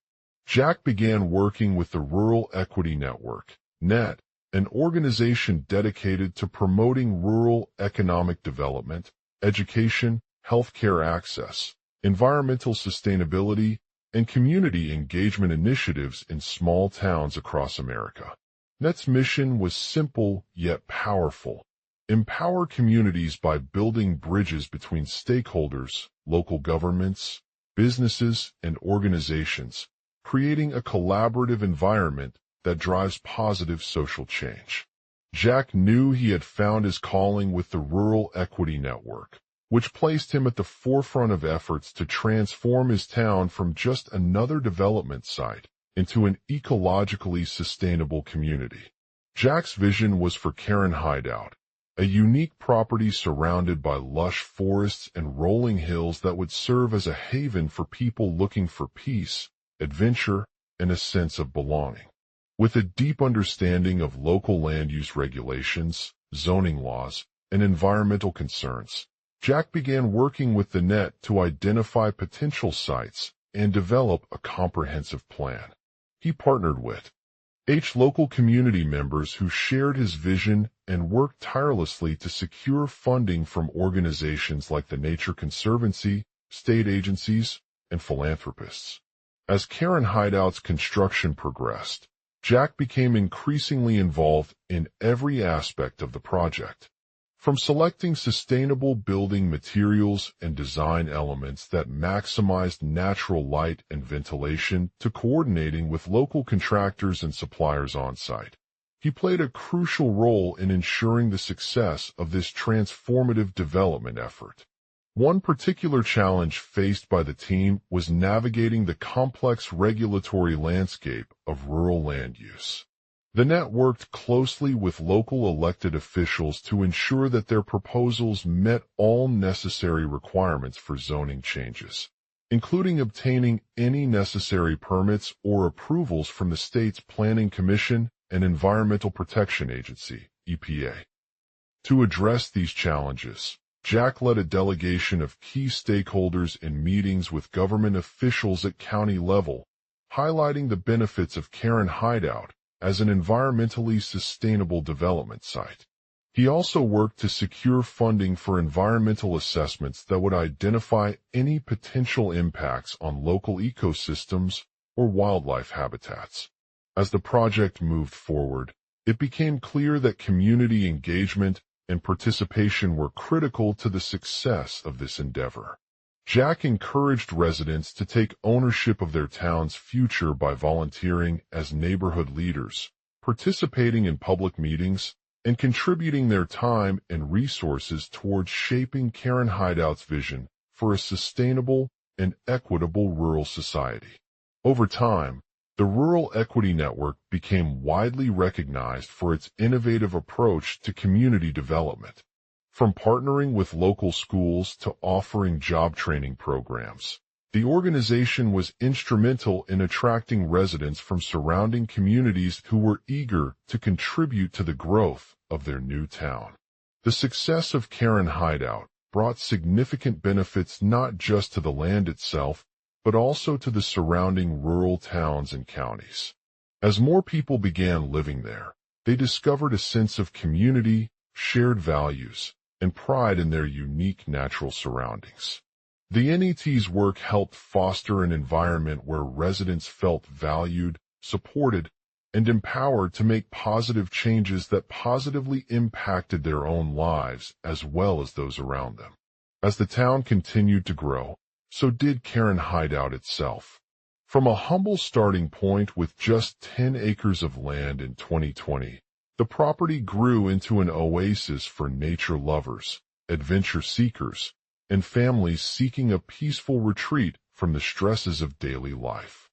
[SPEAKER 1] Jack began working with the Rural Equity Network, NET, an organization dedicated to promoting rural economic development, education, healthcare access, environmental sustainability, and community engagement initiatives in small towns across America. NET's mission was simple yet powerful: empower communities by building bridges between stakeholders, local governments, businesses, and organizations, creating a collaborative environment that drives positive social change. Jack knew he had found his calling with the Rural Equity Network, which placed him at the forefront of efforts to transform his town from just another development site into an ecologically sustainable community. Jack's vision was for Karen Hideout, a unique property surrounded by lush forests and rolling hills that would serve as a haven for people looking for peace, adventure, and a sense of belonging. With a deep understanding of local land use regulations, zoning laws, and environmental concerns, Jack began working with the NET to identify potential sites and develop a comprehensive plan. He partnered with local community members who shared his vision and worked tirelessly to secure funding from organizations like the Nature Conservancy, state agencies, and philanthropists. As Karen Hideout's construction progressed, Jack became increasingly involved in every aspect of the project. From selecting sustainable building materials and design elements that maximized natural light and ventilation to coordinating with local contractors and suppliers on site, he played a crucial role in ensuring the success of this transformative development effort. One particular challenge faced by the team was navigating the complex regulatory landscape of rural land use. The NET worked closely with local elected officials to ensure that their proposals met all necessary requirements for zoning changes, including obtaining any necessary permits or approvals from the state's Planning Commission and Environmental Protection Agency, EPA. To address these challenges, Jack led a delegation of key stakeholders in meetings with government officials at county level, highlighting the benefits of Karen Hideout as an environmentally sustainable development site. He also worked to secure funding for environmental assessments that would identify any potential impacts on local ecosystems or wildlife habitats. As the project moved forward, it became clear that community engagement and participation were critical to the success of this endeavor. Jack encouraged residents to take ownership of their town's future by volunteering as neighborhood leaders, participating in public meetings, and contributing their time and resources towards shaping Karen Hideout's vision for a sustainable and equitable rural society. Over time, the Rural Equity Network became widely recognized for its innovative approach to community development. From partnering with local schools to offering job training programs, the organization was instrumental in attracting residents from surrounding communities who were eager to contribute to the growth of their new town. The success of Karen Hideout brought significant benefits not just to the land itself, but also to the surrounding rural towns and counties. As more people began living there, they discovered a sense of community, shared values, and pride in their unique natural surroundings. The NET's work helped foster an environment where residents felt valued, supported, and empowered to make positive changes that positively impacted their own lives as well as those around them. As the town continued to grow, so did Karen Hideout itself. From a humble starting point with just 10 acres of land in 2020, the property grew into an oasis for nature lovers, adventure seekers, and families seeking a peaceful retreat from the stresses of daily life.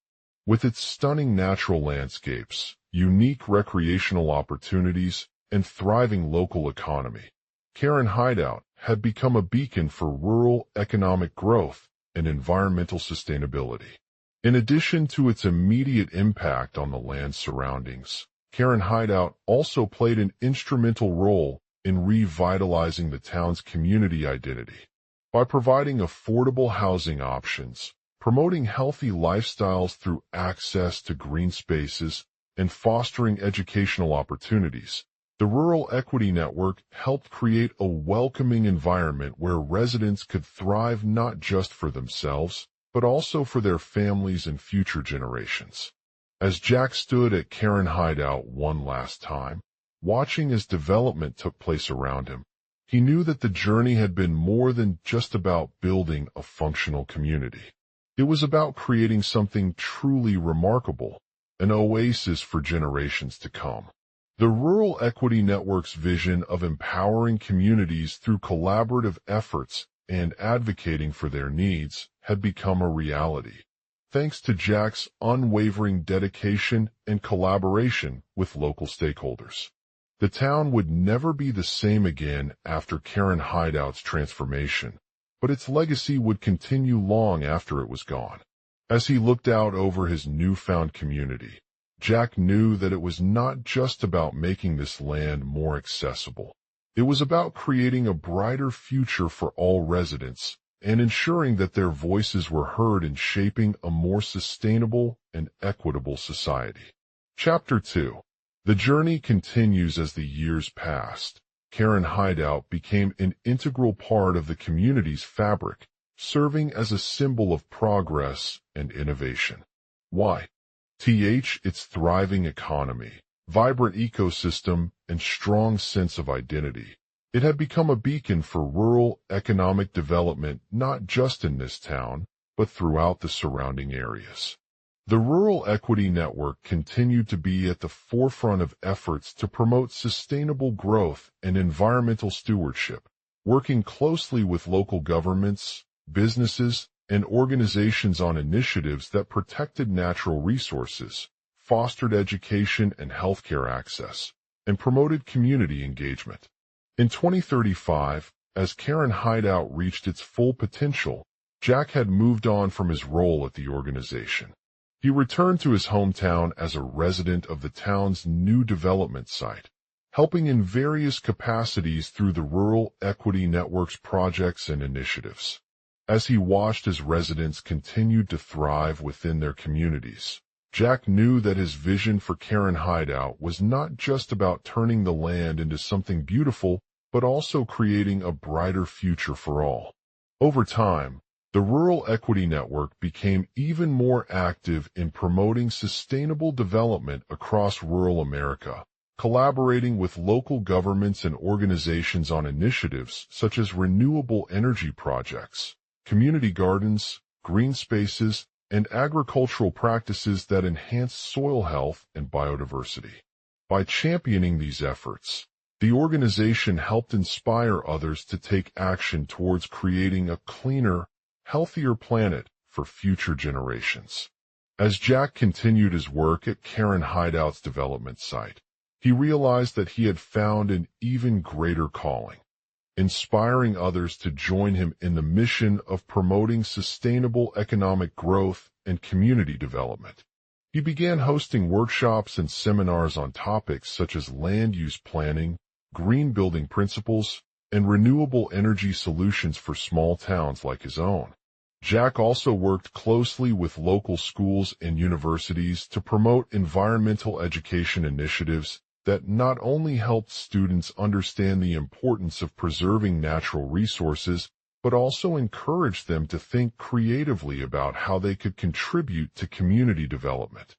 [SPEAKER 1] With its stunning natural landscapes, unique recreational opportunities, and thriving local economy, Karen Hideout had become a beacon for rural economic growth and environmental sustainability. In addition to its immediate impact on the land surroundings, Karen Hideout also played an instrumental role in revitalizing the town's community identity. By providing affordable housing options, promoting healthy lifestyles through access to green spaces, and fostering educational opportunities, the Rural Equity Network helped create a welcoming environment where residents could thrive not just for themselves, but also for their families and future generations. As Jack stood at Karen Hideout one last time, watching as development took place around him, he knew that the journey had been more than just about building a functional community. It was about creating something truly remarkable, an oasis for generations to come. The Rural Equity Network's vision of empowering communities through collaborative efforts and advocating for their needs had become a reality, thanks to Jack's unwavering dedication and collaboration with local stakeholders. The town would never be the same again after Karen Hideout's transformation, but its legacy would continue long after it was gone. As he looked out over his newfound community, Jack knew that it was not just about making this land more accessible. It was about creating a brighter future for all residents and ensuring that their voices were heard in shaping a more sustainable and equitable society. Chapter 2. The journey continues as the years passed. Karen Hideout became an integral part of the community's fabric, serving as a symbol of progress and innovation. Why? Its thriving economy, vibrant ecosystem, and strong sense of identity. It had become a beacon for rural economic development not just in this town, but throughout the surrounding areas. The Rural Equity Network continued to be at the forefront of efforts to promote sustainable growth and environmental stewardship, working closely with local governments, businesses, and organizations on initiatives that protected natural resources, fostered education and healthcare access, and promoted community engagement. In 2035, as Karen Hideout reached its full potential, Jack had moved on from his role at the organization. He returned to his hometown as a resident of the town's new development site, helping in various capacities through the Rural Equity Network's projects and initiatives. As he watched as residents continued to thrive within their communities, Jack knew that his vision for Karen Hideout was not just about turning the land into something beautiful, but also creating a brighter future for all. Over time, the Rural Equity Network became even more active in promoting sustainable development across rural America, collaborating with local governments and organizations on initiatives such as renewable energy projects, community gardens, green spaces, and agricultural practices that enhance soil health and biodiversity. By championing these efforts, the organization helped inspire others to take action towards creating a cleaner, healthier planet for future generations. As Jack continued his work at Karen Hideout's development site, he realized that he had found an even greater calling, inspiring others to join him in the mission of promoting sustainable economic growth and community development. He began hosting workshops and seminars on topics such as land use planning, green building principles, and renewable energy solutions for small towns like his own. Jack also worked closely with local schools and universities to promote environmental education initiatives that not only helped students understand the importance of preserving natural resources, but also encouraged them to think creatively about how they could contribute to community development.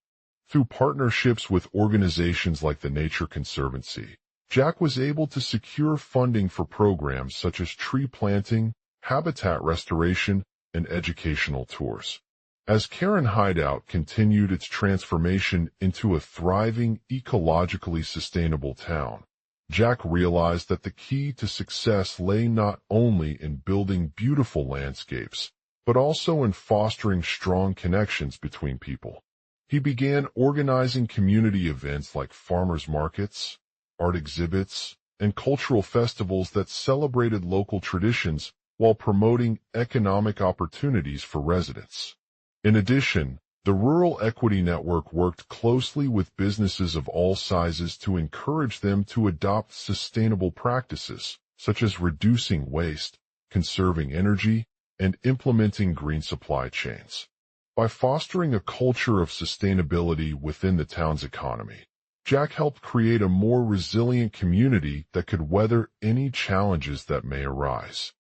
[SPEAKER 1] Through partnerships with organizations like the Nature Conservancy, Jack was able to secure funding for programs such as tree planting, habitat restoration, and educational tours. As Karen Hideout continued its transformation into a thriving, ecologically sustainable town, Jack realized that the key to success lay not only in building beautiful landscapes, but also in fostering strong connections between people. He began organizing community events like farmers markets, art exhibits, and cultural festivals that celebrated local traditions while promoting economic opportunities for residents. In addition, the Rural Equity Network worked closely with businesses of all sizes to encourage them to adopt sustainable practices, such as reducing waste, conserving energy, and implementing green supply chains. By fostering a culture of sustainability within the town's economy, Jack helped create a more resilient community that could weather any challenges that may arise.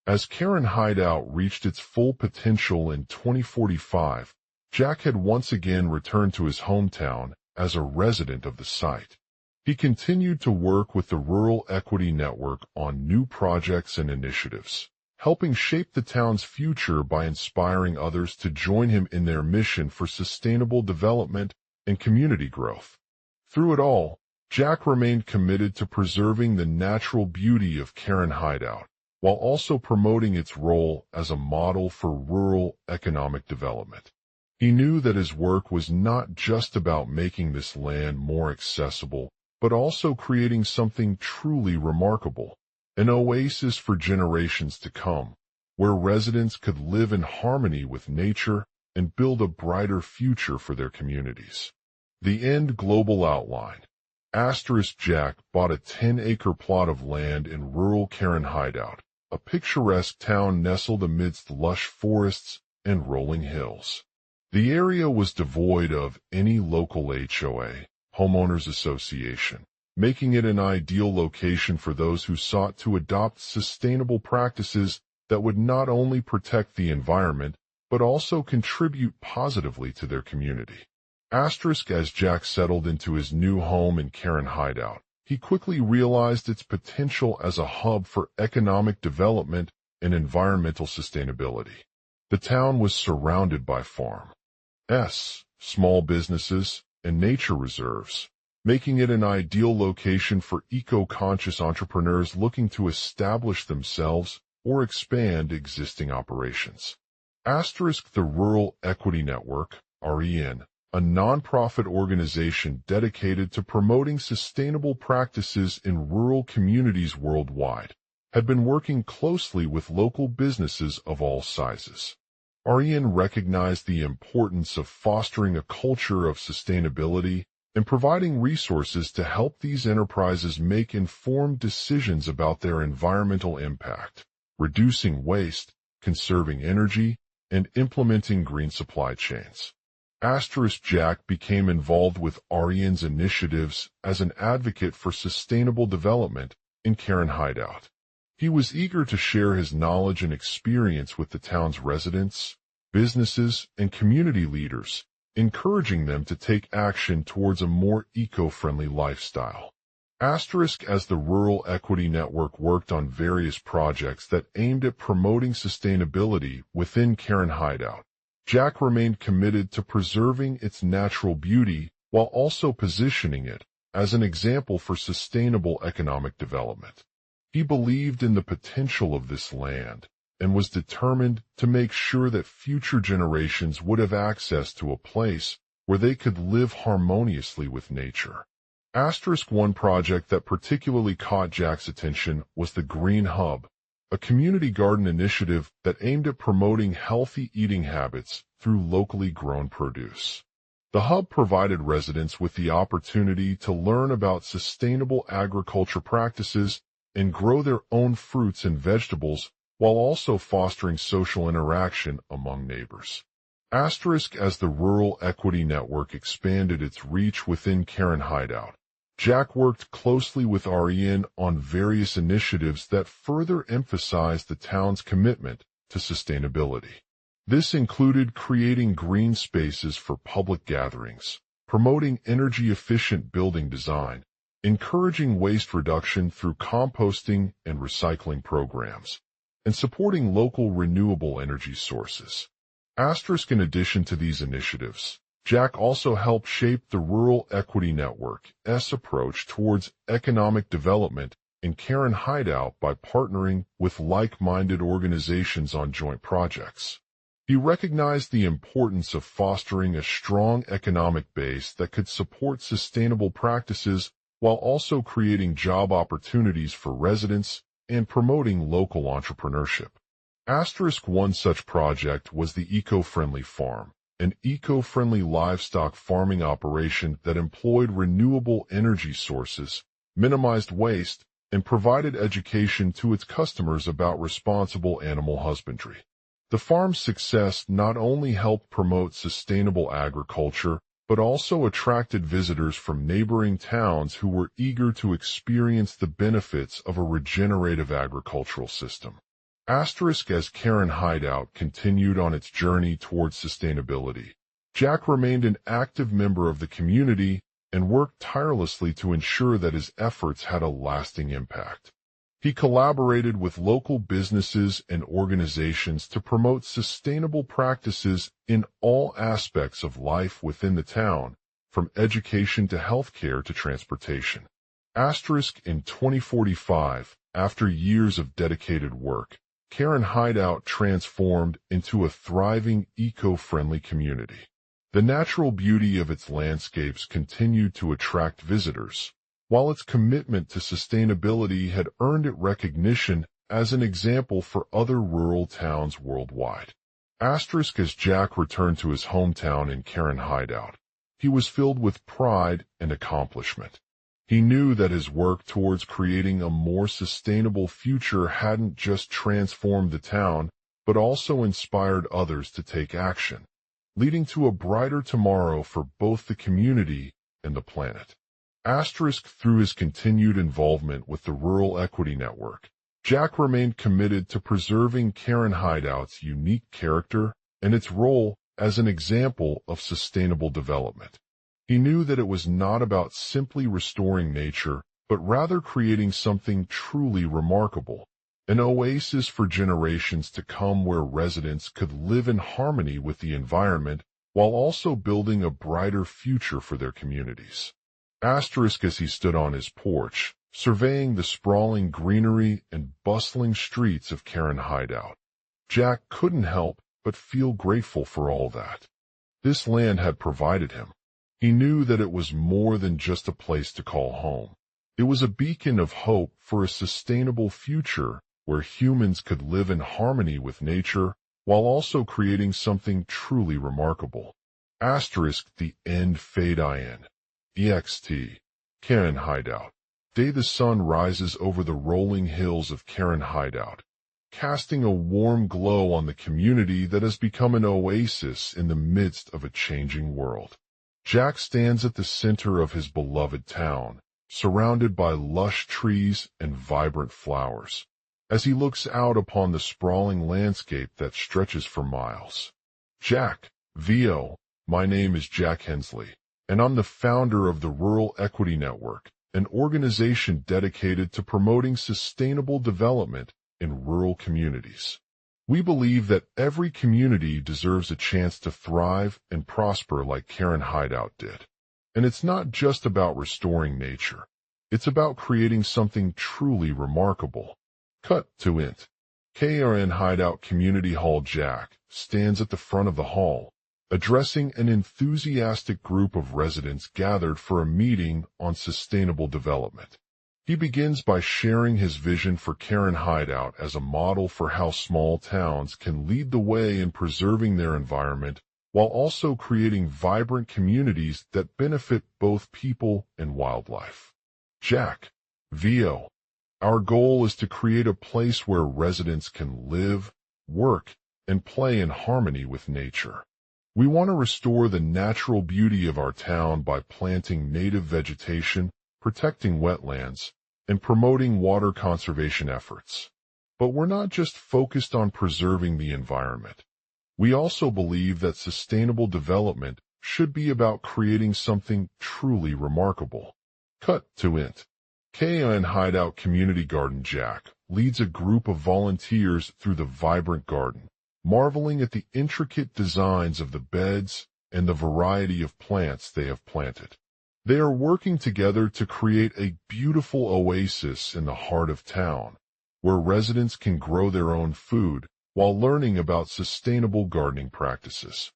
[SPEAKER 1] As Karen Hideout reached its full potential in 2045, Jack had once again returned to his hometown as a resident of the site. He continued to work with the Rural Equity Network on new projects and initiatives, helping shape the town's future by inspiring others to join him in their mission for sustainable development and community growth. Through it all, Jack remained committed to preserving the natural beauty of Karen Hideout, while also promoting its role as a model for rural economic development. He knew that his work was not just about making this land more accessible, but also creating something truly remarkable, an oasis for generations to come, where residents could live in harmony with nature and build a brighter future for their communities. The End Global Outline. Jack bought a 10-acre plot of land in rural Karen Hideout, a picturesque town nestled amidst lush forests and rolling hills. The area was devoid of any local HOA, homeowners association, making it an ideal location for those who sought to adopt sustainable practices that would not only protect the environment, but also contribute positively to their community. As Jack settled into his new home in Karen Hideout, he quickly realized its potential as a hub for economic development and environmental sustainability. The town was surrounded by farms, small businesses, and nature reserves, making it an ideal location for eco-conscious entrepreneurs looking to establish themselves or expand existing operations. The Rural Equity Network, REN, a nonprofit organization dedicated to promoting sustainable practices in rural communities worldwide, had been working closely with local businesses of all sizes. REN recognized the importance of fostering a culture of sustainability and providing resources to help these enterprises make informed decisions about their environmental impact, reducing waste, conserving energy, and implementing green supply chains. Jack became involved with REN's initiatives as an advocate for sustainable development in Karen Hideout. He was eager to share his knowledge and experience with the town's residents, businesses, and community leaders, encouraging them to take action towards a more eco-friendly lifestyle. As the Rural Equity Network worked on various projects that aimed at promoting sustainability within Karen Hideout, Jack remained committed to preserving its natural beauty while also positioning it as an example for sustainable economic development. He believed in the potential of this land and was determined to make sure that future generations would have access to a place where they could live harmoniously with nature. One project that particularly caught Jack's attention was the Green Hub, a community garden initiative that aimed at promoting healthy eating habits through locally grown produce. The hub provided residents with the opportunity to learn about sustainable agriculture practices and grow their own fruits and vegetables while also fostering social interaction among neighbors. As the Rural Equity Network expanded its reach within Karen Hideout, Jack worked closely with Ariane on various initiatives that further emphasized the town's commitment to sustainability. This included creating green spaces for public gatherings, promoting energy-efficient building design, encouraging waste reduction through composting and recycling programs, and supporting local renewable energy sources. In addition to these initiatives, Jack also helped shape the Rural Equity Network's approach towards economic development in Karen Hideout by partnering with like-minded organizations on joint projects. He recognized the importance of fostering a strong economic base that could support sustainable practices while also creating job opportunities for residents and promoting local entrepreneurship. One such project was the Eco-Friendly Farm, an eco-friendly livestock farming operation that employed renewable energy sources, minimized waste, and provided education to its customers about responsible animal husbandry. The farm's success not only helped promote sustainable agriculture, but also attracted visitors from neighboring towns who were eager to experience the benefits of a regenerative agricultural system. As Karen Hideout continued on its journey towards sustainability, Jack remained an active member of the community and worked tirelessly to ensure that his efforts had a lasting impact. He collaborated with local businesses and organizations to promote sustainable practices in all aspects of life within the town, from education to healthcare to transportation. In 2045, after years of dedicated work, Karen Hideout transformed into a thriving, eco-friendly community. The natural beauty of its landscapes continued to attract visitors, while its commitment to sustainability had earned it recognition as an example for other rural towns worldwide. As Jack returned to his hometown in Karen Hideout, he was filled with pride and accomplishment. He knew that his work towards creating a more sustainable future hadn't just transformed the town, but also inspired others to take action, leading to a brighter tomorrow for both the community and the planet. Through his continued involvement with the Rural Equity Network, Jack remained committed to preserving Karen Hideout's unique character and its role as an example of sustainable development. He knew that it was not about simply restoring nature, but rather creating something truly remarkable, an oasis for generations to come where residents could live in harmony with the environment while also building a brighter future for their communities. As he stood on his porch, surveying the sprawling greenery and bustling streets of Karen Hideout, Jack couldn't help but feel grateful for all that this land had provided him. He knew that it was more than just a place to call home. It was a beacon of hope for a sustainable future where humans could live in harmony with nature while also creating something truly remarkable. The end fade in. EXT. Karen Hideout. Day the sun rises over the rolling hills of Karen Hideout, casting a warm glow on the community that has become an oasis in the midst of a changing world. Jack stands at the center of his beloved town, surrounded by lush trees and vibrant flowers, as he looks out upon the sprawling landscape that stretches for miles. My name is Jack Hensley, and I'm the founder of the Rural Equity Network, an organization dedicated to promoting sustainable development in rural communities. We believe that every community deserves a chance to thrive and prosper like Karen Hideout did. And it's not just about restoring nature. It's about creating something truly remarkable. Cut to int. Karen Hideout Community Hall. Jack stands at the front of the hall, addressing an enthusiastic group of residents gathered for a meeting on sustainable development. He begins by sharing his vision for Karen Hideout as a model for how small towns can lead the way in preserving their environment while also creating vibrant communities that benefit both people and wildlife. Our goal is to create a place where residents can live, work, and play in harmony with nature. We want to restore the natural beauty of our town by planting native vegetation, protecting wetlands, and promoting water conservation efforts. But we're not just focused on preserving the environment. We also believe that sustainable development should be about creating something truly remarkable. Cut to it. KN Hideout Community Garden Jack leads a group of volunteers through the vibrant garden, marveling at the intricate designs of the beds and the variety of plants they have planted. They are working together to create a beautiful oasis in the heart of town, where residents can grow their own food while learning about sustainable gardening practices.